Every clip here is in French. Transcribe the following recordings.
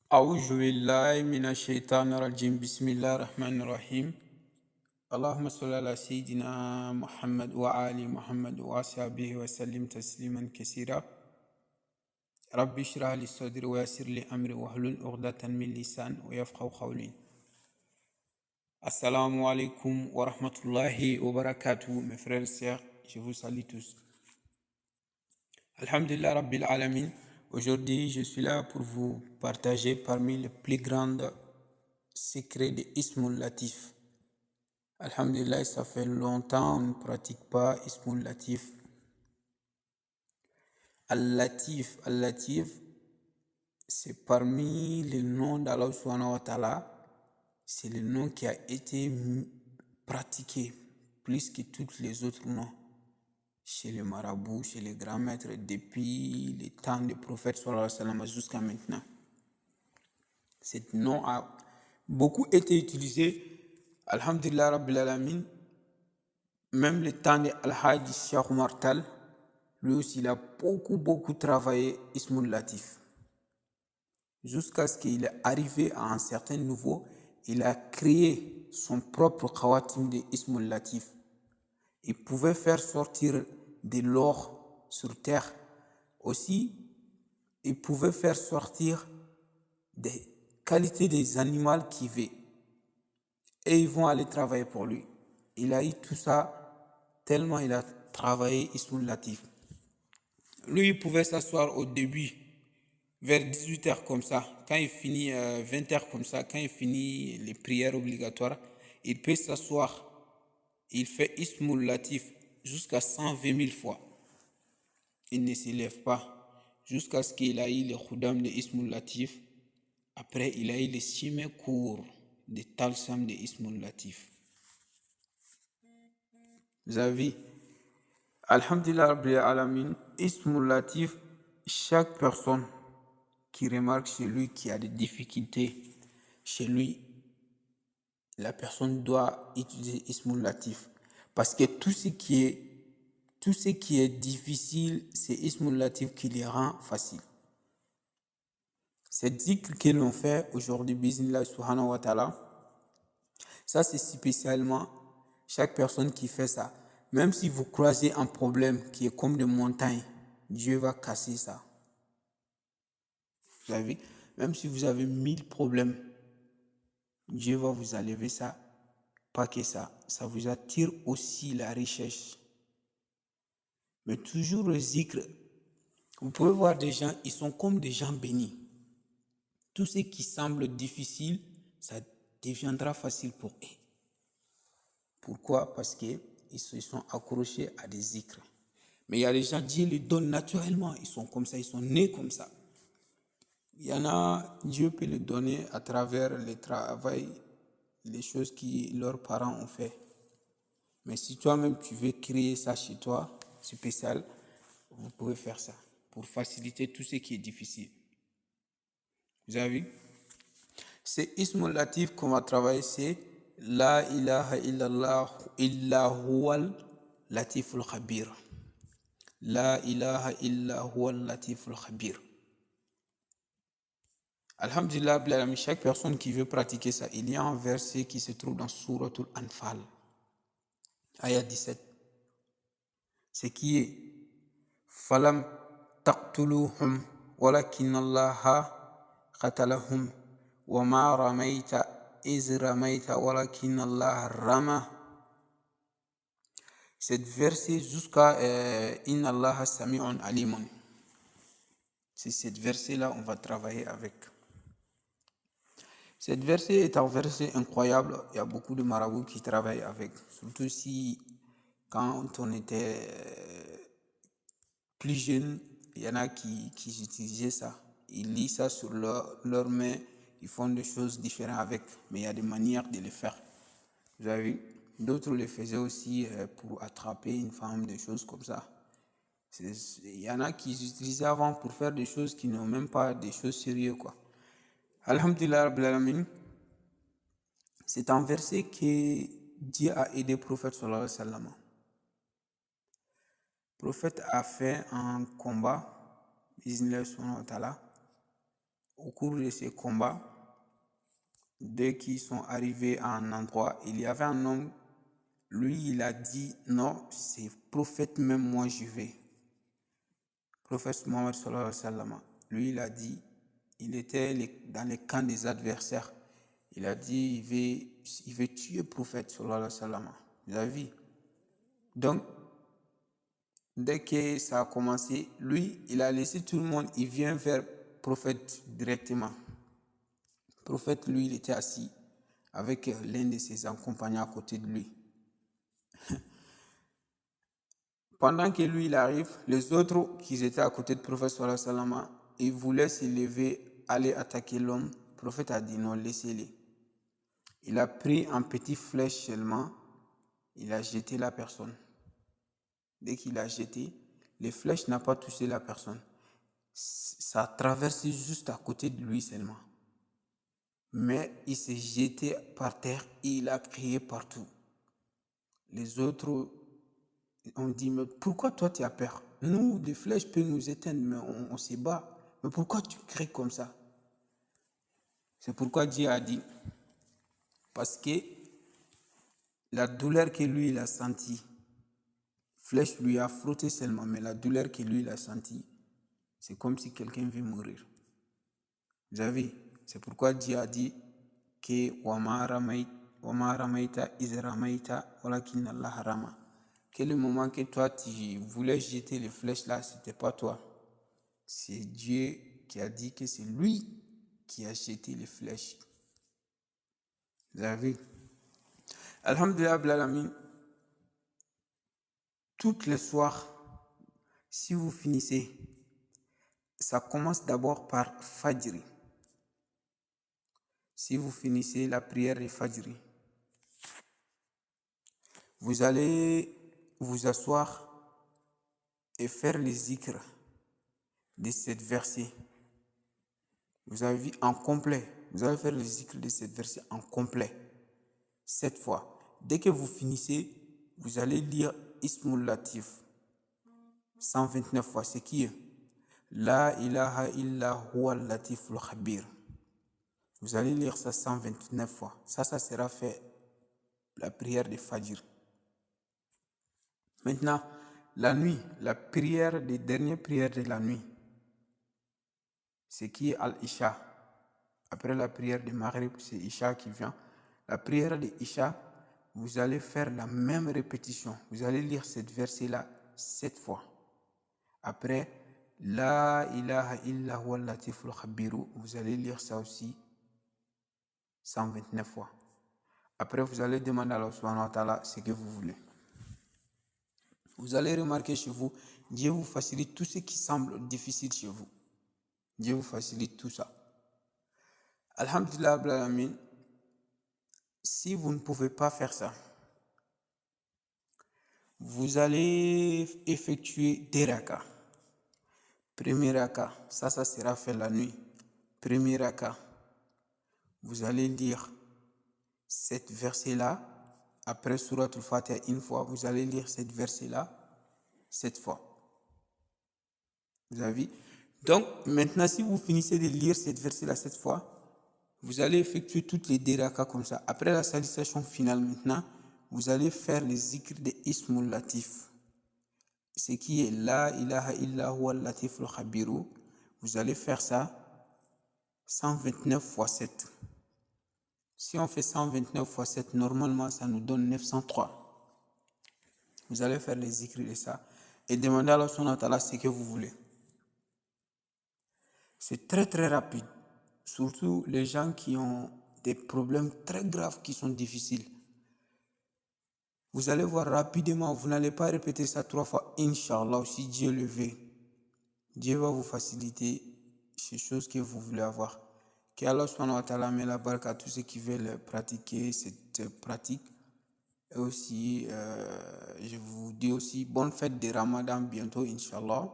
أعوذ بالله من الشيطان الرجيم بسم الله الرحمن الرحيم اللهم صل على سيدنا محمد وآل محمد وصحبه وسلم تسليما كثيرا رب اشرح لي صدري ويسر لي أمري واحلل عقدة من لسان ويفقهوا قولي. Assalamu alaikum wa rahmatullahi wa barakatuh, mes frères et sœurs, je vous salue tous. Alhamdulillah Rabbil Alamin. Aujourd'hui, je suis là pour vous partager parmi les plus grands secrets de Ismul Latif. Alhamdulillah, ça fait longtemps on ne pratique pas Ismul Latif. Al-Latif, c'est parmi les noms d'Allah subhanahu wa ta'ala, c'est le nom qui a été pratiqué plus que tous les autres noms chez les marabouts, chez les grands maîtres, depuis le temps des prophètes sallallahu alayhi wa sallam jusqu'à maintenant. Ce nom a beaucoup été utilisé, alhamdulillah rabbil alamin, même le temps de Al-Hajj Cheikh Omar Tall, lui aussi il a beaucoup travaillé Ismul Latif. Jusqu'à ce qu'il est arrivé à un certain niveau, il a créé son propre khawatim de Ismul Latif. Il pouvait faire sortir de l'or sur terre. Aussi, il pouvait faire sortir des qualités des animaux qui vivent. Et ils vont aller travailler pour lui. Il a eu tout ça tellement il a travaillé Ismul Latif. Lui, il pouvait s'asseoir au début, vers 18h comme ça. Quand il finit 20h comme ça, quand il finit les prières obligatoires, il peut s'asseoir. Il fait Ismul Latif jusqu'à 120 000 fois. Il ne se lève pas jusqu'à ce qu'il ait le khudam de Ismul Latif. Après, il a eu le chemin court de Talsam de Ismul Latif. Vous avez vu, alhamdulillah rabbil alamin, Ismul Latif, chaque personne qui remarque chez lui qu'il y a des difficultés, chez lui, la personne doit utiliser Ismul Latif. Parce que tout ce qui est difficile, c'est Ismul Latif qui les rend facile. Cette zikr que l'on fait aujourd'hui, bismillah subhanahu wa ta'ala, ça c'est spécialement chaque personne qui fait ça. Même si vous croisez un problème qui est comme des montagnes, Dieu va casser ça. Vous avez vu? Même si vous avez 1000 problèmes, Dieu va vous enlever ça. Pas que ça vous attire aussi la richesse. Mais toujours le zikr, vous pouvez voir des gens, ils sont comme des gens bénis. Tout ce qui semble difficile, ça deviendra facile pour eux. Pourquoi? Parce qu'ils se sont accrochés à des zikrs. Mais il y a des gens, Dieu les donne naturellement, ils sont comme ça, ils sont nés comme ça. Il y en a, Dieu peut les donner à travers le travail, les choses que leurs parents ont fait. Mais si toi-même tu veux créer ça chez toi, spécial, vous pouvez faire ça pour faciliter tout ce qui est difficile. Vous avez vu? C'est Ismul Latif qu'on va travailler, c'est La ilaha illallah illa huwal latiful khabir. La ilaha illa huwal latiful khabir. Alhamdulillah, chaque personne qui veut pratiquer ça, il y a un verset qui se trouve dans Suratul Anfal, ayat 17. C'est qui est Falam taqtuluhum walakin Allah qatalahum wa ma ramaita iz ramaita walakin Allah rama. Cette verset jusqu'à Inna Allah sami'un alimun. C'est cette verset-là on va travailler avec. Cette verset est un verset incroyable. Il y a beaucoup de marabouts qui travaillent avec. Surtout si, quand on était plus jeune, il y en a qui utilisaient ça. Ils lisent ça sur leurs mains. Ils font des choses différentes avec. Mais il y a des manières de le faire. Vous avez vu? D'autres le faisaient aussi pour attraper une femme, des choses comme ça. Il y en a qui utilisaient avant pour faire des choses qui n'ont même pas des choses sérieuses, quoi. Alhamdulillah Rabbil Alamin, c'est un verset que Dieu a aidé le prophète sallallahu alayhi wa sallam. Le prophète a fait un combat, bismillah subhanahu wa ta'ala, au cours de ces combats, dès qu'ils sont arrivés à un endroit, il y avait un homme, lui, il a dit, non, c'est prophète, même moi je vais. Prophète Mohammed sallallahu alayhi wa sallam, lui, il a dit, il était dans les camps des adversaires. Il a dit, il veut tuer prophète sallallahu alayhi wa sallam. Vous avez vu? Donc, dès que ça a commencé, lui, il a laissé tout le monde, il vient vers prophète directement. Le prophète, lui, il était assis avec l'un de ses compagnons à côté de lui. Pendant que lui, il arrive, les autres qui étaient à côté du prophète sallallahu alayhi wa sallam, ils voulaient se lever, aller attaquer l'homme. Le prophète a dit non, laissez-les. Il a pris un petit flèche seulement, il a jeté la personne. Dès qu'il a jeté, les flèches n'ont pas touché la personne. Ça a traversé juste à côté de lui seulement. Mais il s'est jeté par terre et il a crié partout. Les autres ont dit, mais pourquoi toi tu as peur? Nous, des flèches peuvent nous éteindre, mais on se bat. Mais pourquoi tu cries comme ça? C'est pourquoi Dieu a dit, parce que la douleur que lui il a sentie, flèche lui a frotté seulement, mais la douleur que lui il a sentie, c'est comme si quelqu'un veut mourir. Vous avez, c'est pourquoi Dieu a dit que wama ramaita iz ramaita walakin Allah rama. Que le moment que toi tu voulais jeter les flèches là, c'était pas toi. C'est Dieu qui a dit que c'est lui qui a jeté les flèches. Vous avez vu? Alhamdulillah Alamin. Toutes les soirs, si vous finissez, ça commence d'abord par Fajri. Si vous finissez la prière de Fajri, vous allez vous asseoir et faire les zikr de cette verset. Vous avez vu en complet. Vous allez faire les zikr de cette verset en complet. 7 fois. Dès que vous finissez, vous allez lire Ismul Latif 129 fois. C'est qui est La ilaha illa huwa latiful khabir. Vous allez lire ça 129 fois. Ça sera fait la prière de Fajr. Maintenant, la nuit, la prière des dernières prières de la nuit, c'est qui est Al-Isha. Après la prière de Maghrib, c'est Isha qui vient. La prière de Isha, vous allez faire la même répétition. Vous allez lire cette verset-là 7 fois. Après, La ilaha illa huwa latiful khabiru, vous allez lire ça aussi 129 fois. Après, vous allez demander à Allah subhanahu wa ta'ala ce que vous voulez. Vous allez remarquer chez vous, Dieu vous facilite tout ce qui semble difficile chez vous. Dieu vous facilite tout ça. Alhamdulillah, Amin. Si vous ne pouvez pas faire ça, vous allez effectuer des rakas. Premier raka, ça sera fait la nuit. Premier raka, vous allez lire cette verset-là. Après Surat al-Fatiha une fois, vous allez lire cette verset-là 7 fois. Vous avez vu? Donc, maintenant, si vous finissez de lire cette verset-là 7 fois, vous allez effectuer toutes les deux rakas comme ça. Après la salutation finale, maintenant, vous allez faire les zikr de Ismul Latif. Ce qui est La ilaha illa huwa latiful khabiru. Vous allez faire ça 129 fois 7. Si on fait 129 fois 7, normalement, ça nous donne 903. Vous allez faire les zikr de ça et demander à Allah subhanahu wa ta'ala ce que vous voulez. C'est très très rapide. Surtout les gens qui ont des problèmes très graves qui sont difficiles. Vous allez voir rapidement, vous n'allez pas répéter ça 3 fois, Inch'Allah, si Dieu le veut. Dieu va vous faciliter ces choses que vous voulez avoir. Qu'Allah subhanahu wa ta'ala met la barque à tous ceux qui veulent pratiquer cette pratique. Et aussi, je vous dis aussi bonne fête de Ramadan bientôt, Inch'Allah.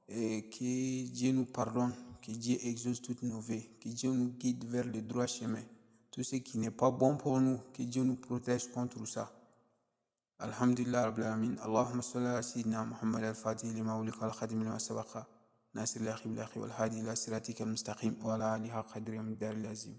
Et que Dieu nous pardonne, que Dieu exauce toutes nos vies, que Dieu nous guide vers le droit chemin. Tout ce qui n'est pas bon pour nous, que Dieu nous protège contre ça. Alhamdulillah Rabbil Alamin. Allahumma salli ala Sayyidina Muhammad al-Fatih lima ulika al-Khadim lima sabaqa. ناصر الحق بالحق والهادي إلى صراطك المستقيم وعلى آله حق قدره ومقداره العظيم.